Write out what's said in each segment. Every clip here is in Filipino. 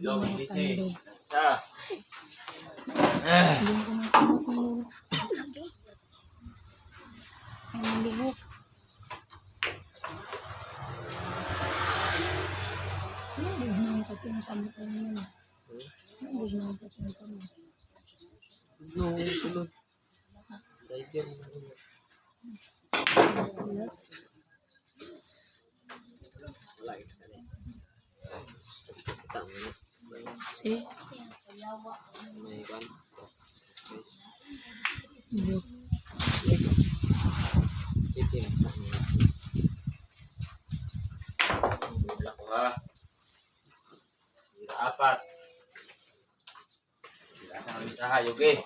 Long, lisi. Isa. Hindi ko nakamot mo. Ay, malibok. Hindi na yung katintamot ko yun. Hindi na yung katintamot. No, sulod. Rider mo. Wala ka na. Tama na. Kasi, May kan. hindi. Titim. Wala ko ha. Sira apat. Sira sa kami sa hayog eh.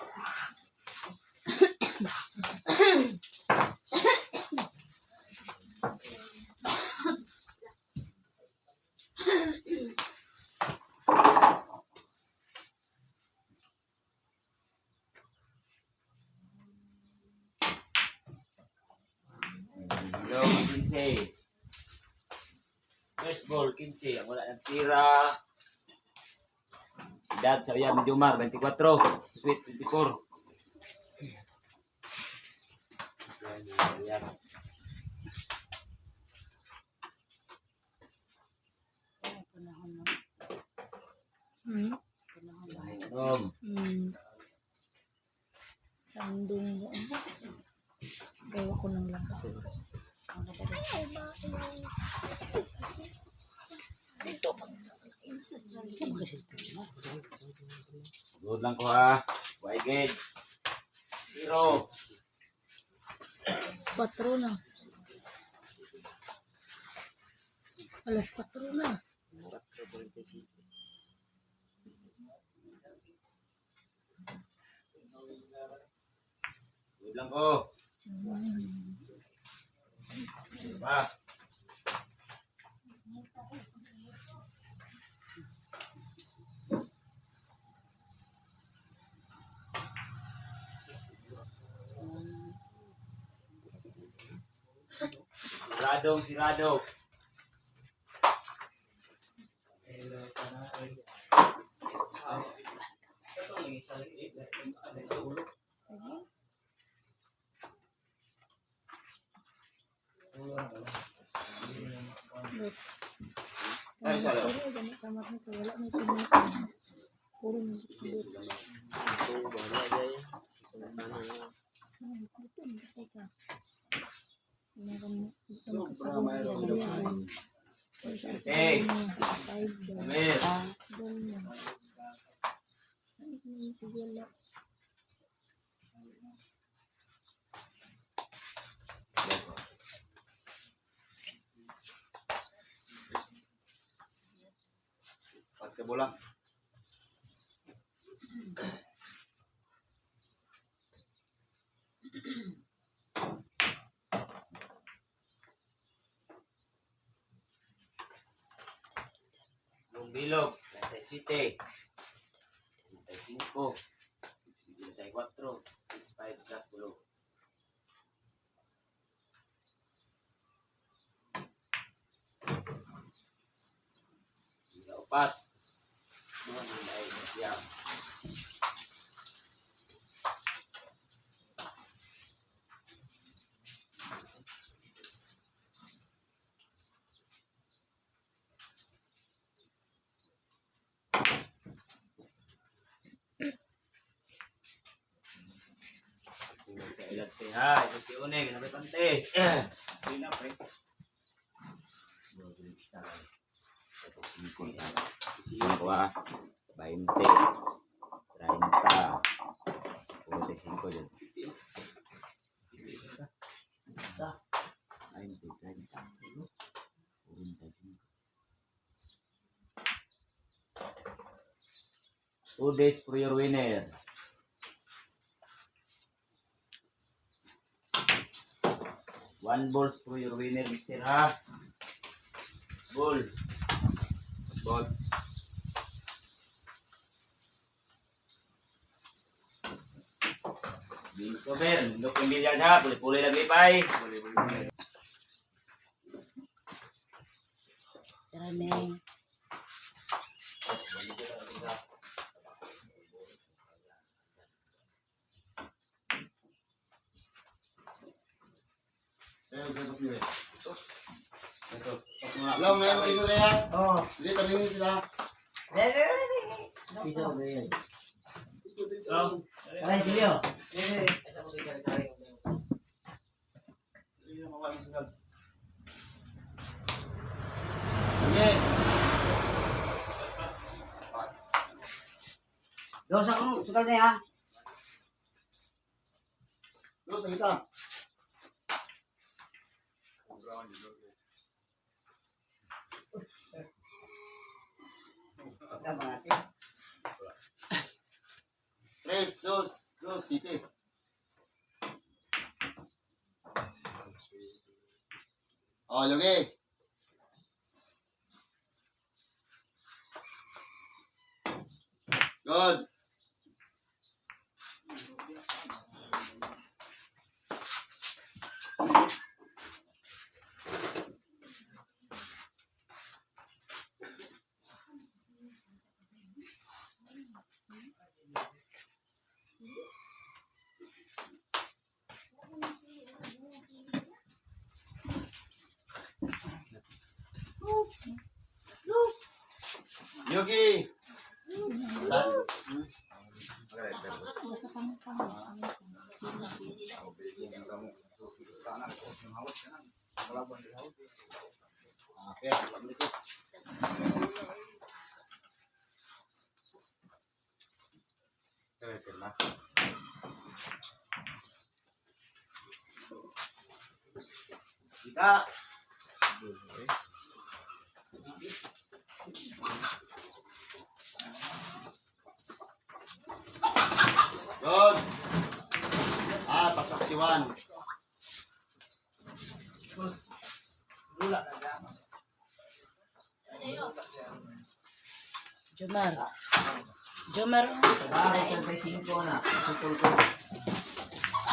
Hello, 15. First ball, 15. Ang wala ng tira. Edad sa iya, Mediumar, 24. Sweet, 24. Yan. Sandung mo. Gawa ko ng lang. Dito pag Good lang ko ha. Waigid. 0. 4 na. Alas 4 na. 4.27. Good lang ko. Pa. Sirado. Ay, sa loob. Kamar nito, wala na ito. Puro mo. Ito, bahala dyan. Sikong tanah yan. Dito, teka. Meron. Hey. Amir. Pakai bola. Bilog, 37, 35, 54, 65 plus tulo. Upat. Ay, siyam. Ilate ha, ilate une, kenapa tante? Ini apa? Bisa. Dua, 20, 30, 45 dyan. Isa. 20, 30, 45. 2 days for your winner. One balls for your winner, Mr. Ha. Ball. Ball. Sober, untuk pemilihan ha, boleh-boleh lagi, Pai. Boleh-boleh. Tara, Neng. Long na yung iso na yan. Oh. Hindi, talingin sila. Siso ba yun? Oh. Kalay silyo. Asa mo sa sari. Hindi na mawala yung sunod. Yes. Dos akong sukal na ya. Terus sa kita. Tama natin. 3, 2, 2, City. Oh, Yogi. Good. Yogi. Basta kami. Okay, paglikot. Kita. Good. Pasok si Juan. Jomar. Jomar. Pare 35 na. Sukul ko.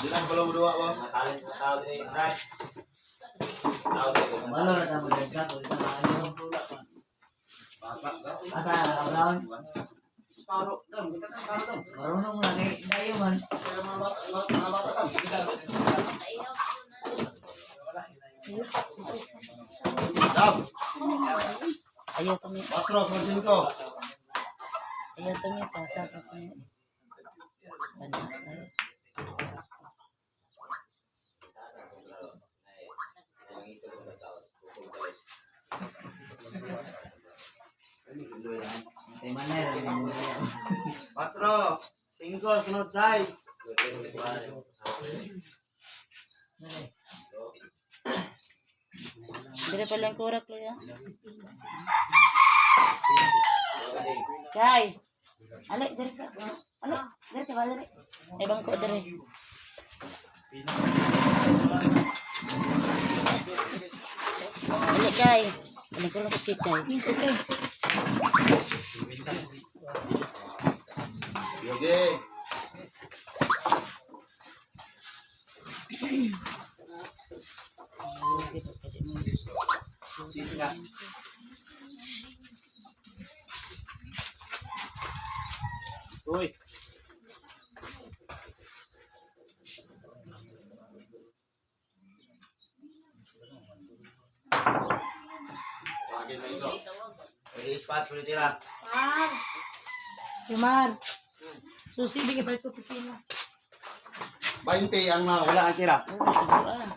Bilang kalau berdua, Bos. Matalis na tao din. Right. Saudi ko. Malo na tamo sa ko ita maayo. Bapak, Asa brown. Separuh, dam. Kita kan separuh, dam. Marunong na kay dayo man. Kaya mga bata, dam. Dam. Ayaw kami. 4 por 5. Ayaw kami. Sasaka kami. Tay manay ra mo niya. 4, 5, sunod size. Dire pala ang kurak lo ya. Kay. Ale, dire ka. Ale, dire ka ba dire? Ay bangko dire. Ale kay. Ale ko lang skip kay. Okay. Yogi. Sini ka. Uy. Pagin na ito. Pwede spot, pwede tira. Jomar. Susi bigay balik ko pipila. 20 ang wala ang tira. Oh, siguran.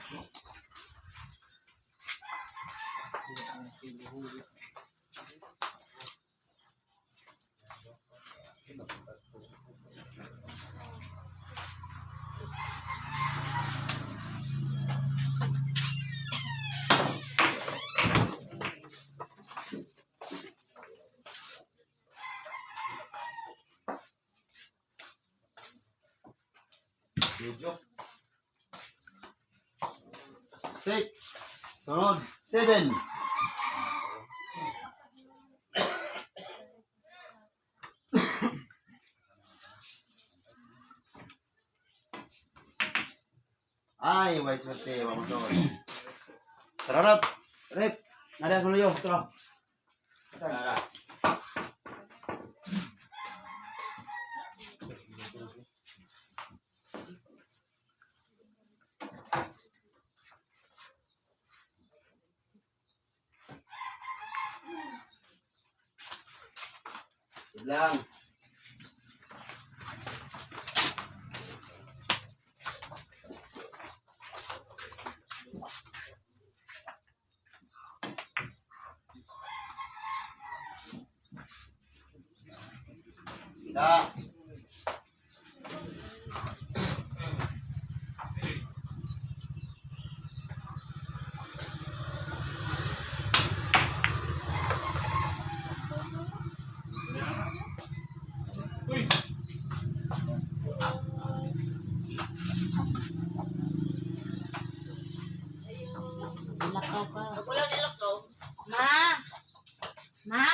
Medyo. 6. Sunod. 7. Ay, may swerte. Vamos doon. Sarap. Rep. Nada ko luyo. Ito. Tara. Lang. Kita. Lakaw ka. Kulang nilok to. Ma! Ma!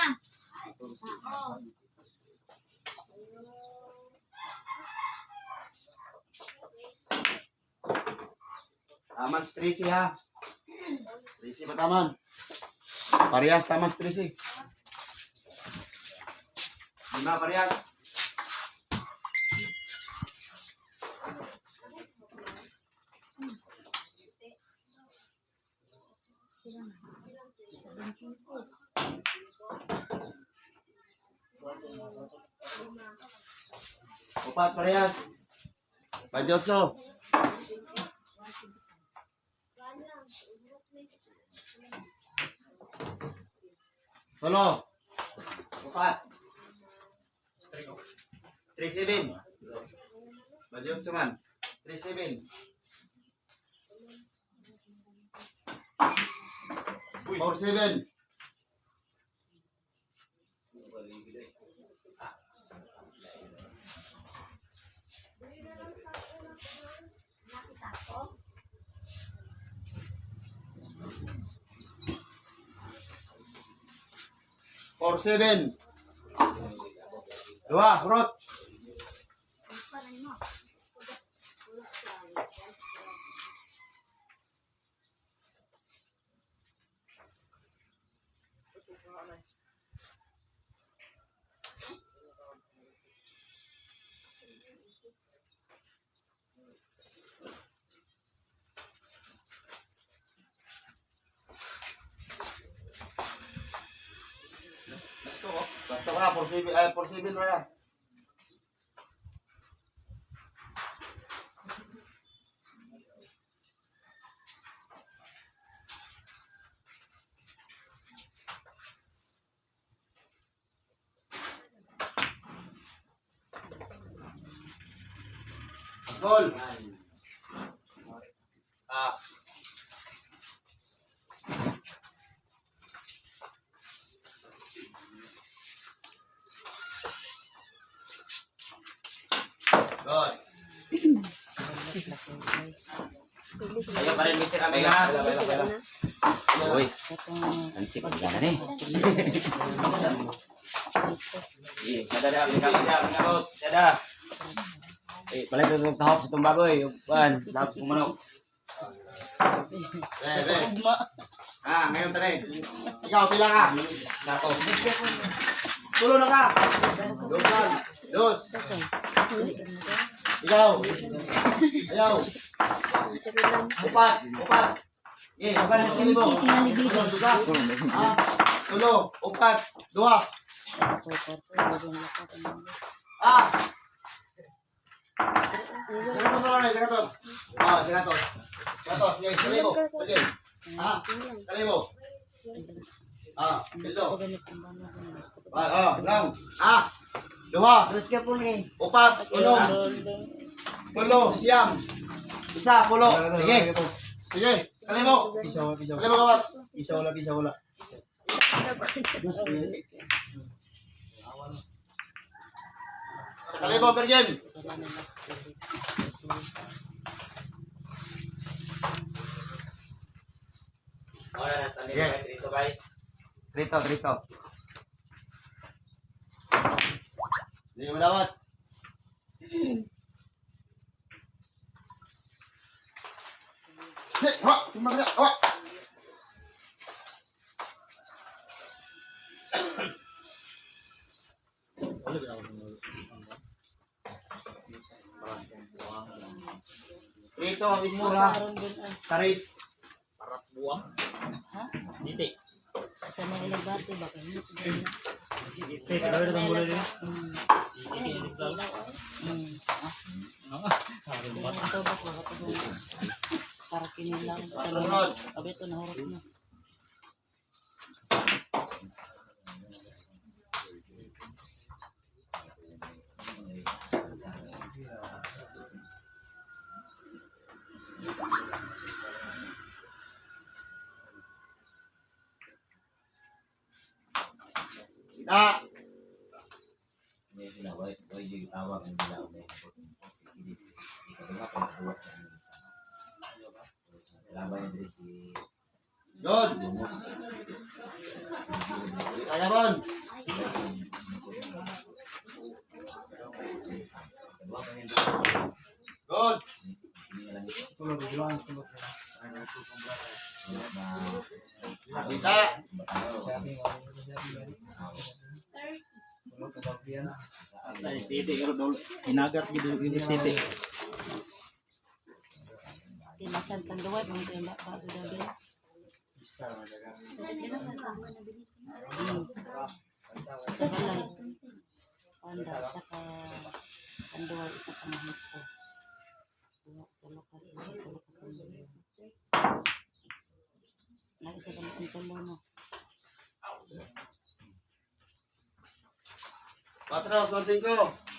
Taman Tracy ha. Tracy pa taman. Parehas taman Tracy. Lima parehas. Upat parehas. Pajotso. Tolo. Upat. 3-7. Pajotso man. 3-7. 4-7. Four seven. Dua, hurut. Basta ka, 4-7 raya. Gol. Ah. Good. Ayo pa rin, Mr. Amega ha. Uy, ang sip ang gana rin. Iya, sada dah, mengarut, sada. Balik ke tahap situng baboy, pan, tahap kumanok. Ma! Ah, ngayon tayo. Ikaw, pila ka? Satu. Tulo na ka. Dos. Ikaw. Ayaw. Upat. Eh, upat na sili mo. Ah, tulo. Upat. Dua. Ah. Sagatos na lang, sagatos. Ah, sagatos. Sagatos, sige, kalibo. Sige. Ah, kalibo. Ah, pildo. Lang. Ah, dua. Terus ka puli. Upat, tulong. Tulo, siyam. Isa, pulo. Sige. Sige, kalibo. Kalibo kawas. Bisa wala. Sa kalibo per game. Ahora tanda baik dito baik. Trito. Hindi mo dawat. Sit, ha, timbang na, ha. Ito ang ismura sa race. Parat buang. Ha? Titik. Sa mga ilagati ba kayo? Para kinilang. Sunod. Abi ito nahurot na. Kita. May sila, wala yung tawag ng dilaw na hindi ka diba kung nabuhat siya ng laban niya din si Yun. Lumos. Kaya bon. Kadua pa niya Good. Kita. Hinagat gitu ini titik. Kinasan tanduay, mga tembak pa sa gabi. Sa balay. Panda, isa ka tanduay, isa ka mahito. Tulok ka rin, tulok ka sa mga. Isa ka ng tulo, no? 4, son 5.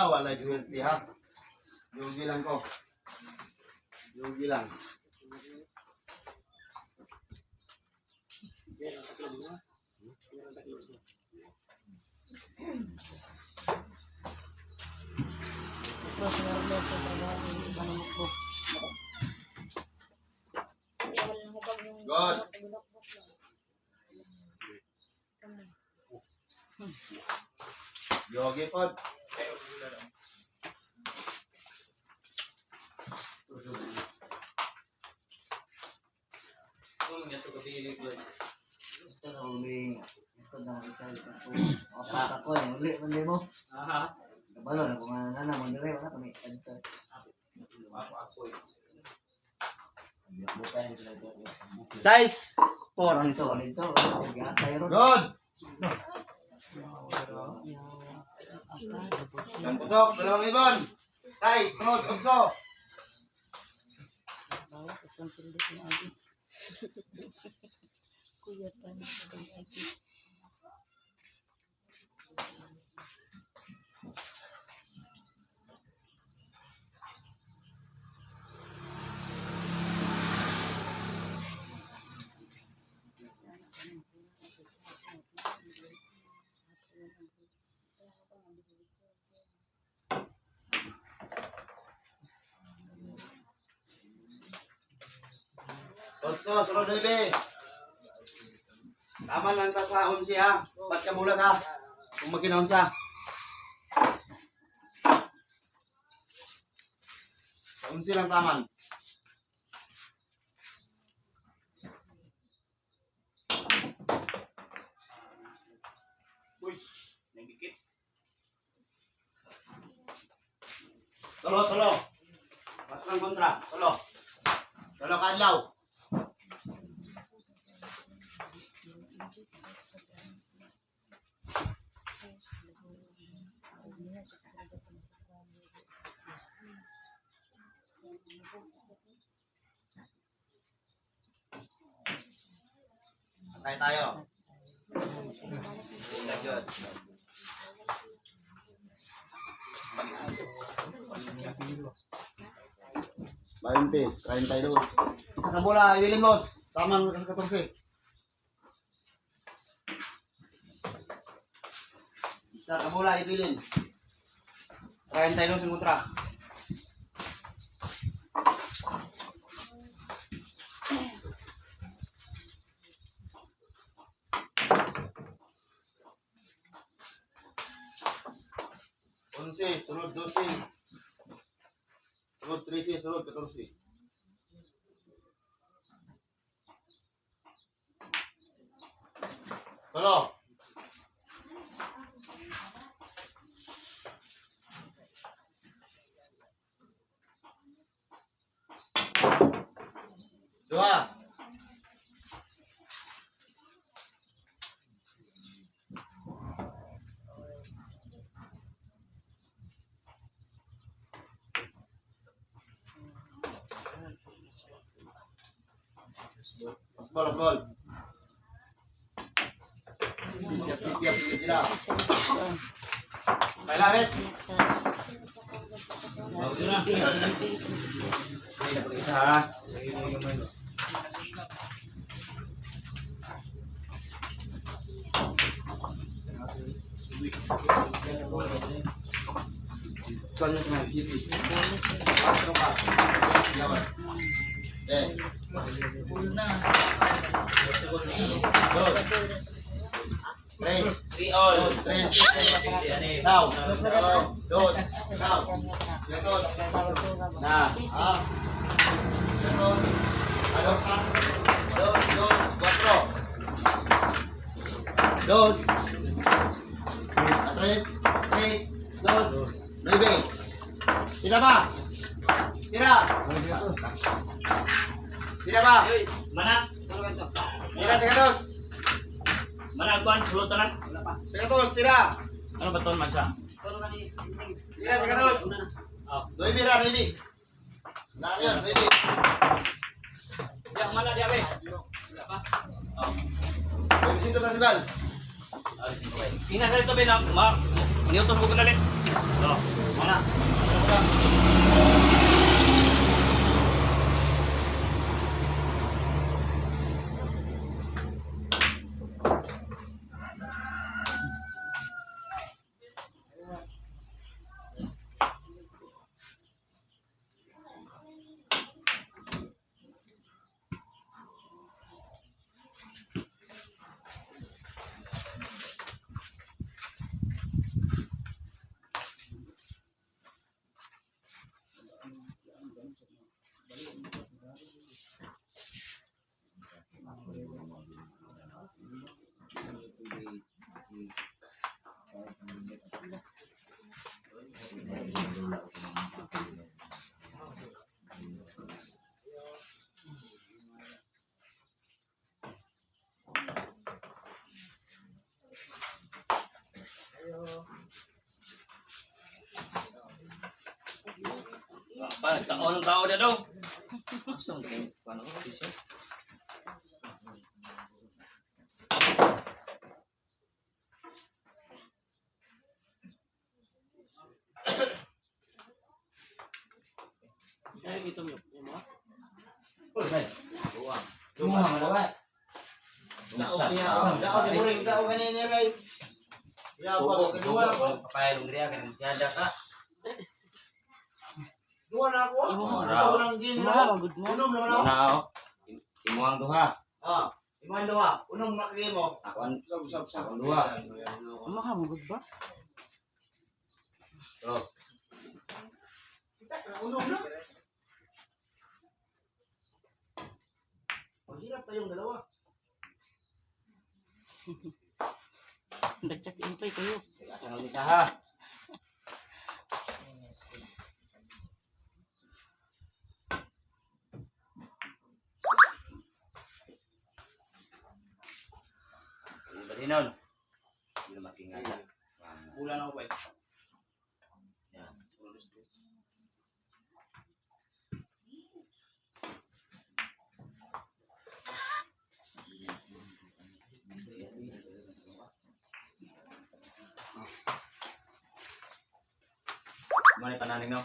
Wala swerte ha. Yogi lang ko. Yogi lang. Terus ngerti sa trabaho, manumukbo. Good. Yogi pod. Ito na uli. Ito na result ako. Opat ako eh. Uli, mandi mo. Kabalo na kung ano na. Mandiri, wala kami. Ito. Size 4 ang Ito, ito. ito. Gatay ron. Good. Isang putok, 2 ibon. Size, sunod,ugso. Bawa, itong pindot mo lagi. Kuya pa na itong lagi. Otso, sunod, 9. Tama lang ta sa 11 ha. Ba't ka mulat ha? Kung magkinaon siya. Sa 11 lang taman. Uy, nagikit. Tolo, tolo. Patrang kontra. Tolo. Tolo kadlaw. Antay tayo. Lanjut. Bainte, 32. Isa ka bola, ibilin boss. Tamang kasi 14. Isa ka bola, ibilin. 32 yung kontra. Sunod 12. Sunod 13, sunod 14. Tolo. Dua. Last ball. Siap sila. Kailan, eh? Ay, dapat isa ha. Yaman. Eh. Dos. Tres. 3 all. Dos. Tres. Now. Dos. Now. Dos. Na. Ah. Dos. Dos. Dos. Dos. Cuatro. Dos. Tres. Tres. Dos. Nueve. Tira pa. Tira. Tira pa. Mana? Tira segatos. Mana kuan sulut tanan? Segatos. Tira. Ano ba ton masa? Tira segatos. Nueve ra. Nueve. Nah, yun. Nueve. Yang mana dia be? Nueve sinto principal. Tingnan sa ito be na niutos mo ko na ulit. Oh, mana? Apa taon tao dia daw? Langsung ko paano ko siya? Dahil ito mo. Oy, Tuma malawa. Daog di muring, daog ganin niya ray. Ya, wag kedua na ko. Papayalong diri kan si ada ka. Dua na ako. Daog nang gin na. Good mo. Unom naman ako. Nao. Imuang duha. Ah, iman duha. Unom makagi mo. Ako an duha. Maka mo good ba? Oh, Unom na. Mahirap tayong dalawa. Nag-check in pay kayo. asal isa ha. Balinon. Hindi makingan. Bulan ako ba? Yan. Mana pananing no?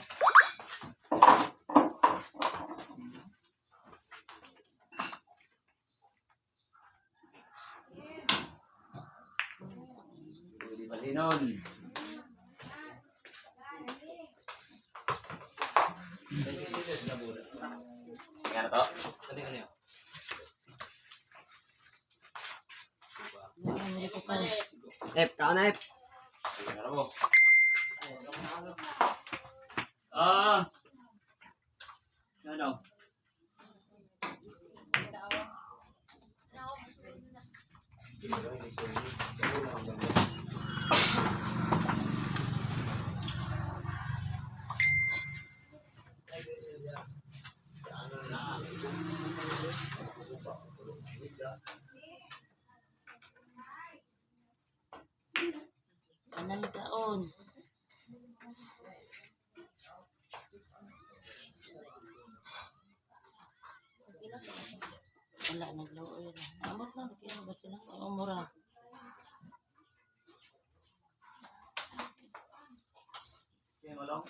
Di balinon. Tingnan to. Hindi ko pa. Tingnan mo. Ah. Ano? Wala, naglaoy na. Naamot na, kaya ba sila? Ang umura. Sige, malong.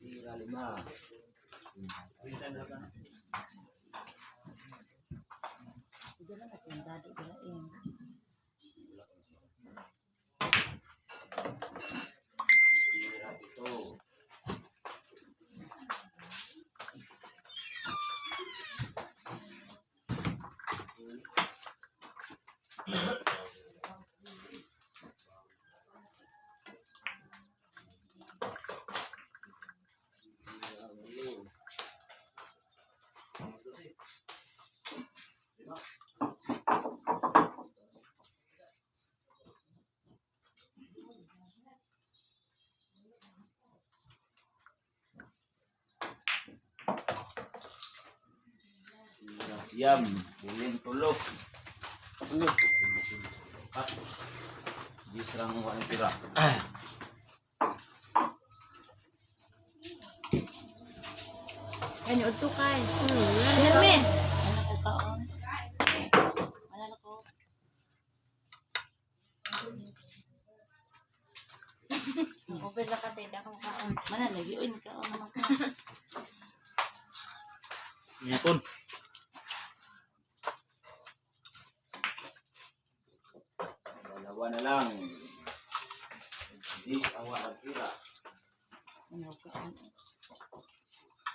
Tira 5. Hindi na kasi yung dado bilain. Tira 7. Siyam, bilin tulog. Tulog. At di serang wala tira. Ano uto kay? Herme. Ano sa kaon? Ano na ko? Open ra ka tay dakong kaon. Mana lagi? Uy, nagkaon naman ka. Ngipon. Dalawa na lang. Di ang wala tira. Ano kaon?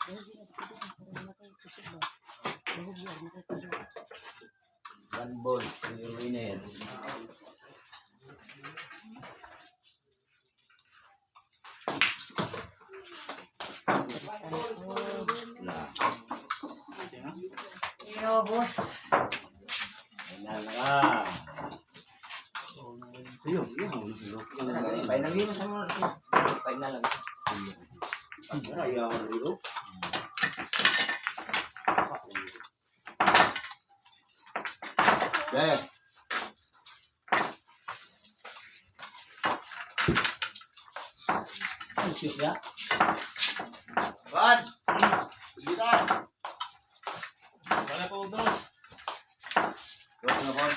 Dahil na dito para na kayo kusog ba? Dahil yan na kayo kusog. 1 ball, 0 winner. Lah, Iyo, boss. final na ka. Final din mo sa mga. Final lang. Yeah. Ang sis ya. Juan. Kita. Wala po dos. Dos na Juan.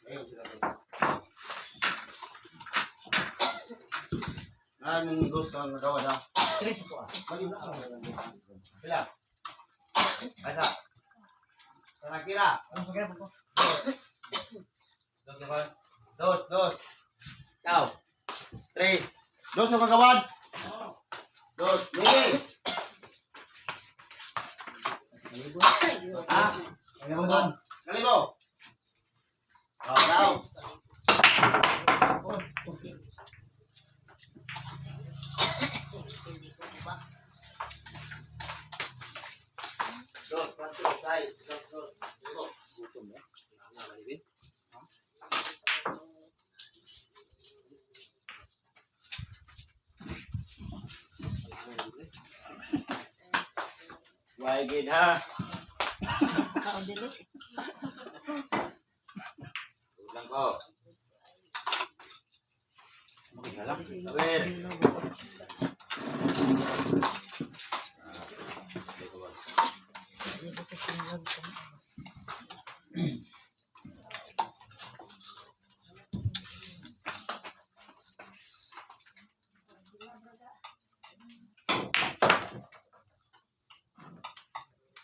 Ayun sila dos. Anong dos ka nagawa na? Tres ko ah. Mali na ako. Pila. Asa. Sa nakira. Ano sa kaya po? Dos naman. Dos. Ikaw. Tres. Dos na kagawan. Dos. Lili. Ha? Ano ba? Kalibo. Oh, daw. Dos, cuatro, seis. Dos. Kalibo. Why gid ha? Kaon dili. Ulang ko. Makigalang. Wes. Dili ko sinulog ko.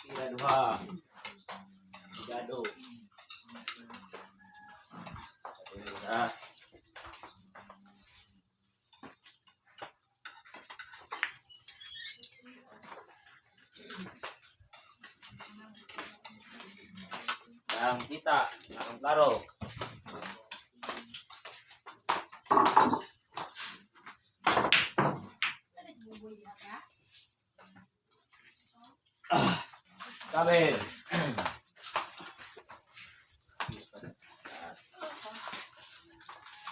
Tira duha. Gado. Ah. Ang kita, ang klaro. Ah. Saber.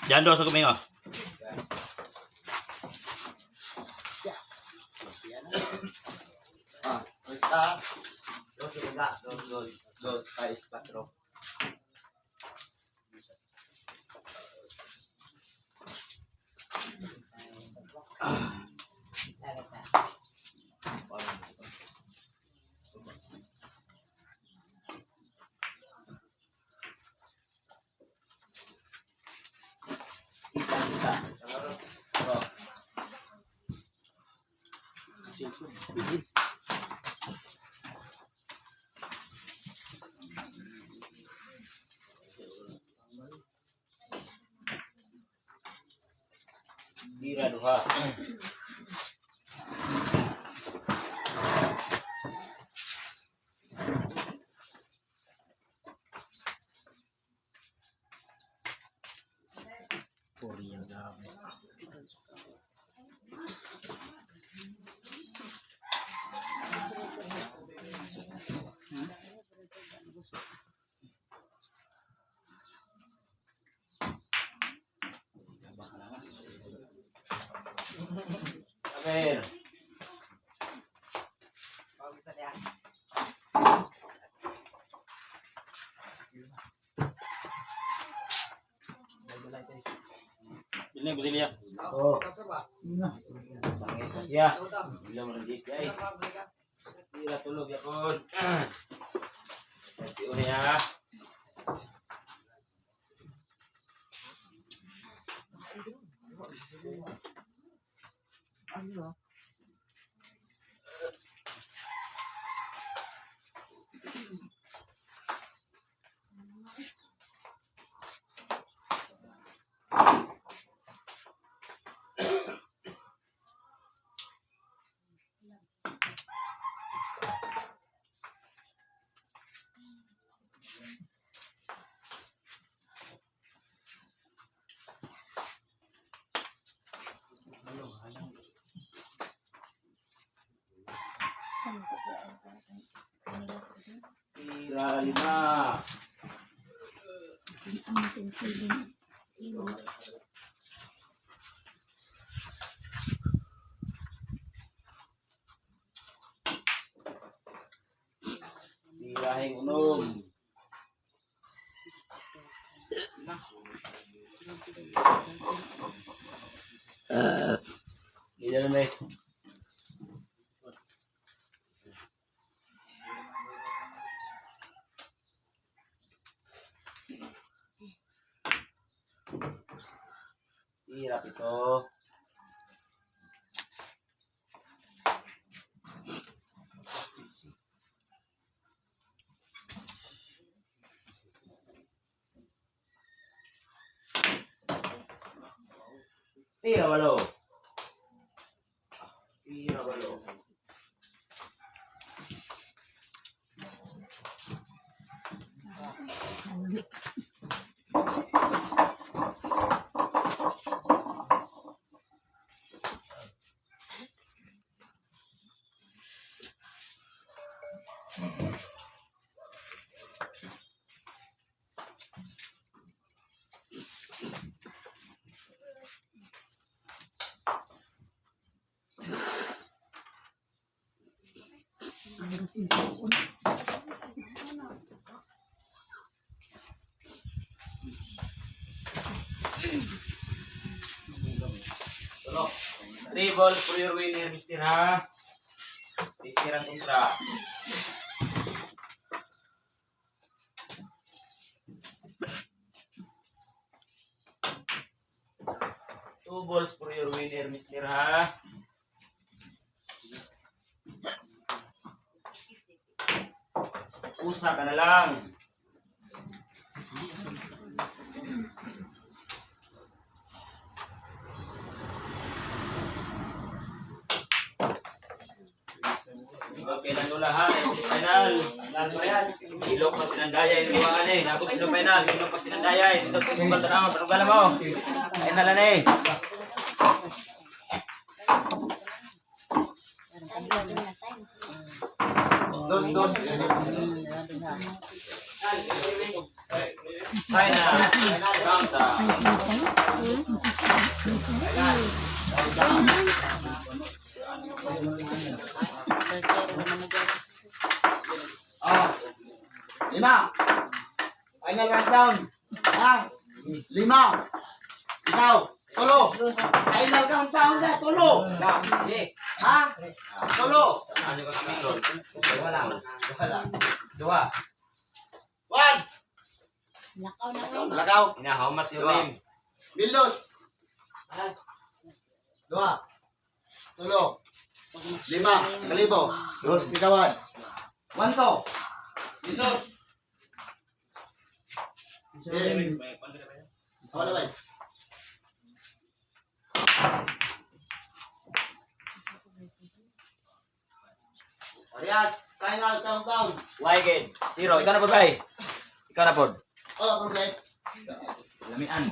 Diyan daw sa kumingo. Está. Dos, venga, dos, seis, cuatro. Bira duha. Saber. Bilhin, bilhin niya. Oh. Sangit na siya. Bilang mo ng dis ay. Bira tulog yapon. Senti niya. Bira lima. Birahing unom. Hindi na may. Hirap ito. Tira walo. Tira walo. Tulog. 3 balls for your winner, Mr. Ha. Mr. ang kontra. Two balls for your winner, Mr. Ha. Usa ka na lang. Okay lang ulahan. Final. Ilok pa sinandayay. Iluwangan eh. Nakot sila final. Ilok pa sinandayay. Dito pa sumbal na ako. Panugala mo. Final na eh. Dos, dos. Final. Countdown. Ah. 5. Final countdown. Ha? 5. Ikaw. Tulo. Final countdown na. Tulo. Ha? Tulo. Ano ka kami, Lord? Wala. Wala. 2. 1. Lakaw na ko. Lakaw. Inahamat si Ulim. Bilos. 2. Tulo. 5. Sa kalibo. Dos. Sigawan. 1 to. Bilos. Wala ba? Arias, final countdown. Wyged. 0. Ikaw na po, bay. Ikaw na po. Oh, okay. Lamian.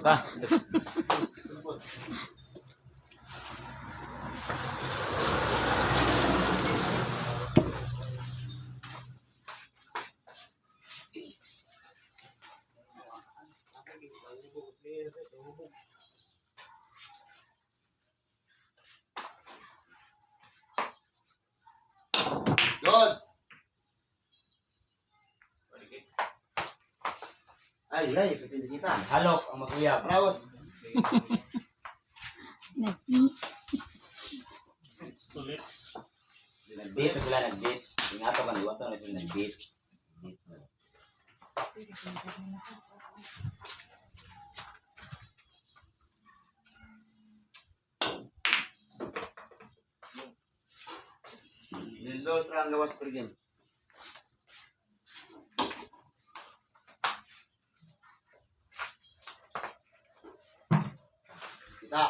Pa. Good. Ay, pipili kita. Halok ang maguyab. Lawas. Nag-beat na sila, nag-beat. Ingatan ka, liwatan na sila nag-beat. Bilos lang gawas per game. Kita.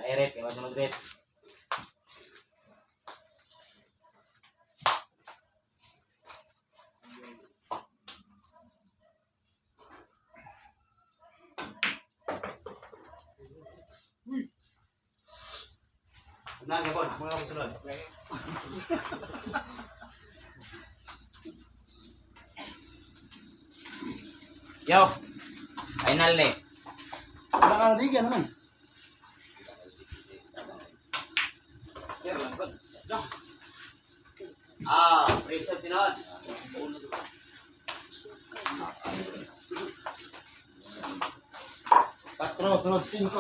Eret, kaya masya mag-ret. Unahan ka po. Mga kasunod. Yo! Final ni. Wala ka na digan naman. Present tinawad. 4, sunod 5.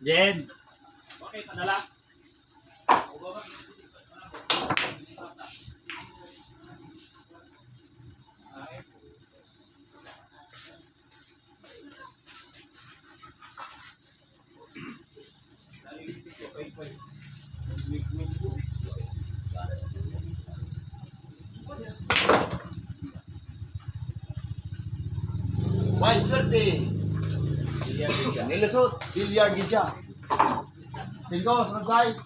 Jen. Okay, padala. Why swerte? Nilusot. Billiard din siya. 5, sunod size.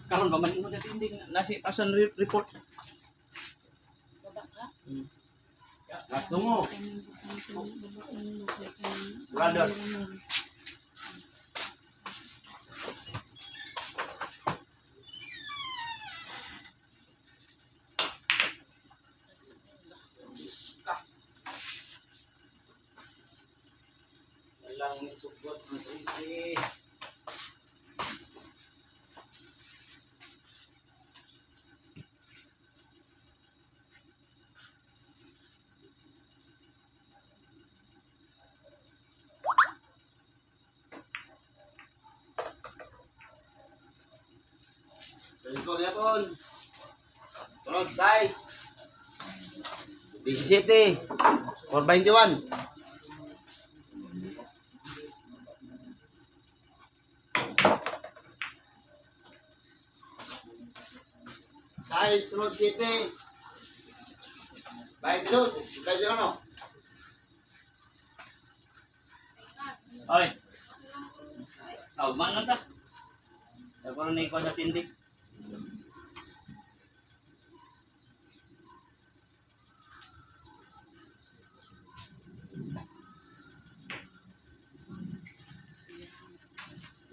Karon ba man imo sa tinding nasi pasan report. Lasungo. Brothers. Walang isugot ng isi. Pencil niya po. Sunod size. 17. 421. Size, sunod 7. 22. 21. Oy. Aw man lang ta. Nagkaroon na ikaw sa tindig.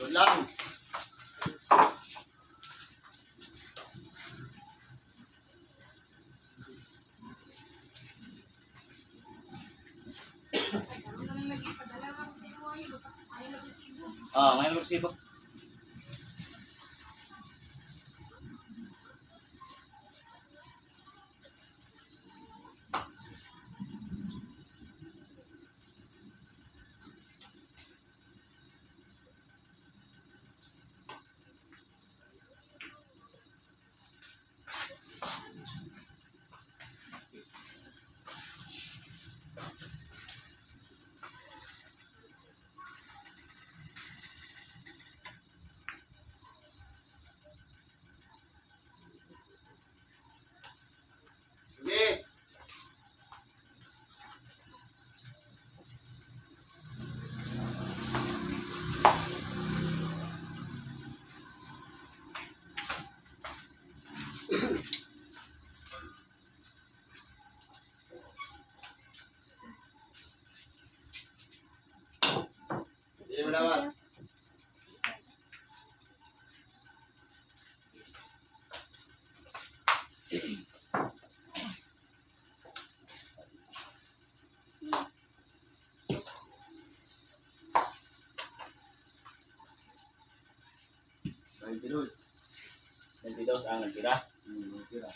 Good lang. Ngayon resibo. Sige. Hindi mo dapat. Terus. 22 ang nagtira. Tira.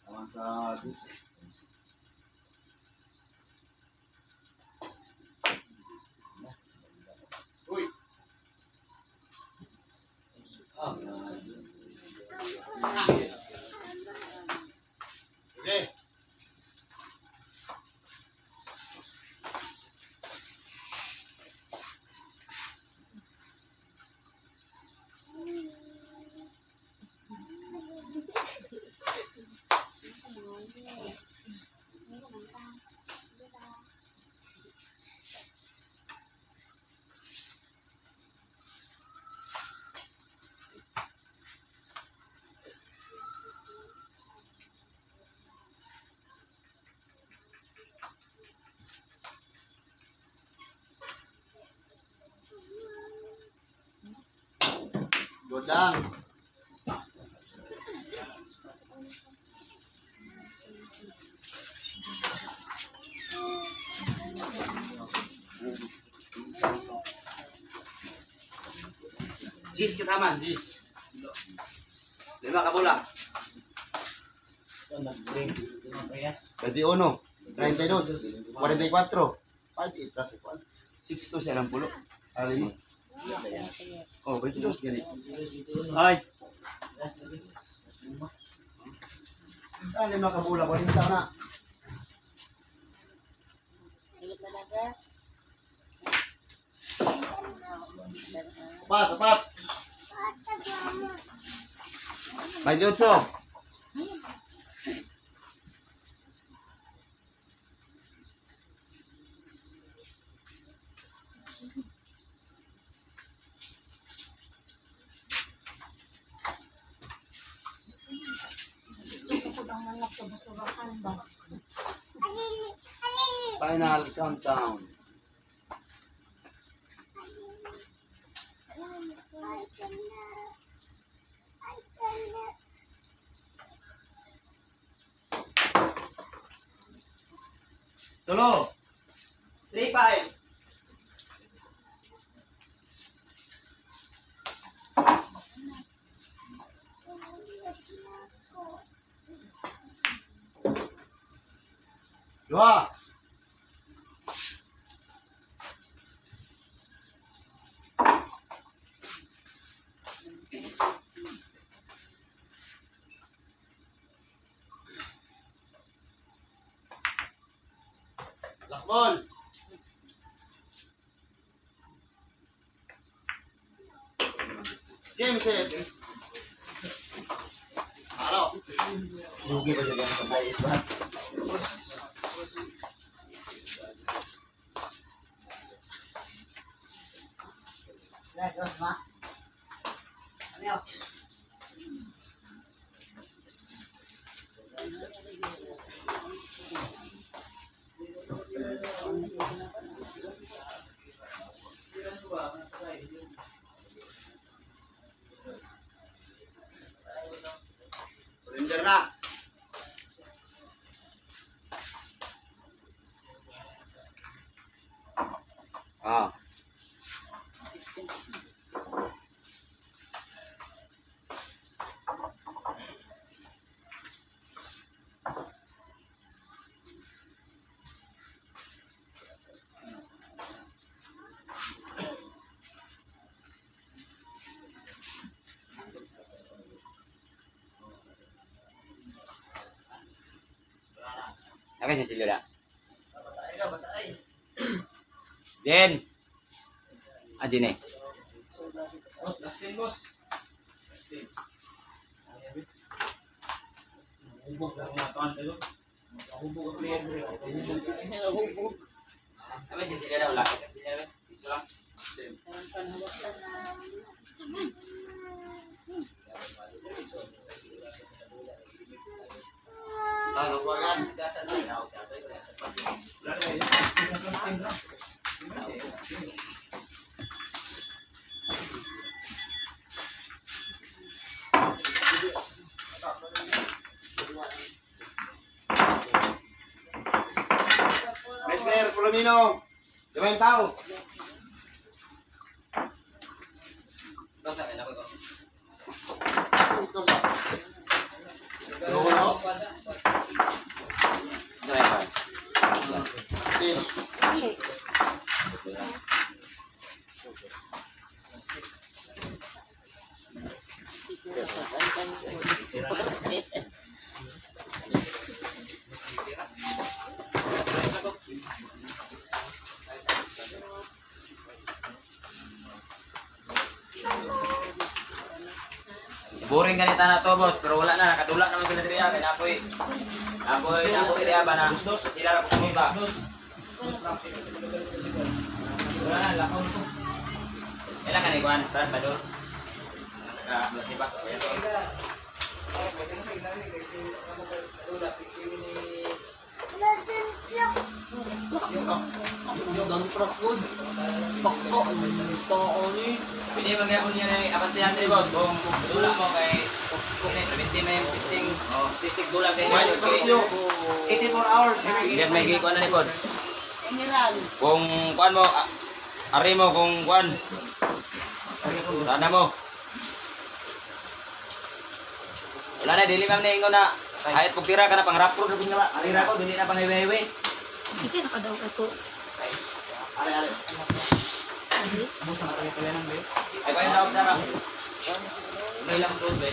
Avanzados. Uy. Okay. Good lang. Jis kita man, Jis. 5 ka bola. 21, 32, 44, 5, 6 to siya ng pulo. Ari mo. Oh, 22 gani. Ay, Ah, 5 ka bola, 40 na. Ilog talaga. Tapat, tapat. 28. Final countdown. Tulo. 3-5. Dua. Last ball. Game set. Halo. Lugi pa dyan sa tayo, Clear na. Ah. Apa sih sila na? Jen. Ah, Jen eh. Boss, Dustin, boss. Hubog lang mga tuwan tayo. Hubog ang player, bro. Hubog. Apa sih sila na? Wala ka sila na. Iso lang. Ah, lupagan. Wala na yun. Dustin na Dustin, bro. Mr. Palomino. Diba yung tao? Basta na ako. Ito sa. Lulo. Driver. Team. Boring ganita na to, boss, pero wala na, nakadula naman sila diri kay napoy. Napoy diri ba na sila ra ko ba. Wala na, lakaw nito. Ela kan ikuan, tan padul. Sibak. Yung gangprak ko. Pakko. Ito ni. Pwede magyapon niya na abantayan diri, boss, kung dula mo kay preventi may testing, testing dula kay Why ngayon kay. curfew? 84 hours. Diyan may gikuan na ni pod. Emiran. Kung kuan mo, ari mo kung kuan. Sana mo. Wala na, dili man na ingon na. Kahit pagtira ka na pang rapro na kunya. Ari ra ko, dili na pang highway. Kasi nakadaw ako. Are, are. Boss, nakakaya pala ng bed. Ay, kaya daw sana. May lang doon, be.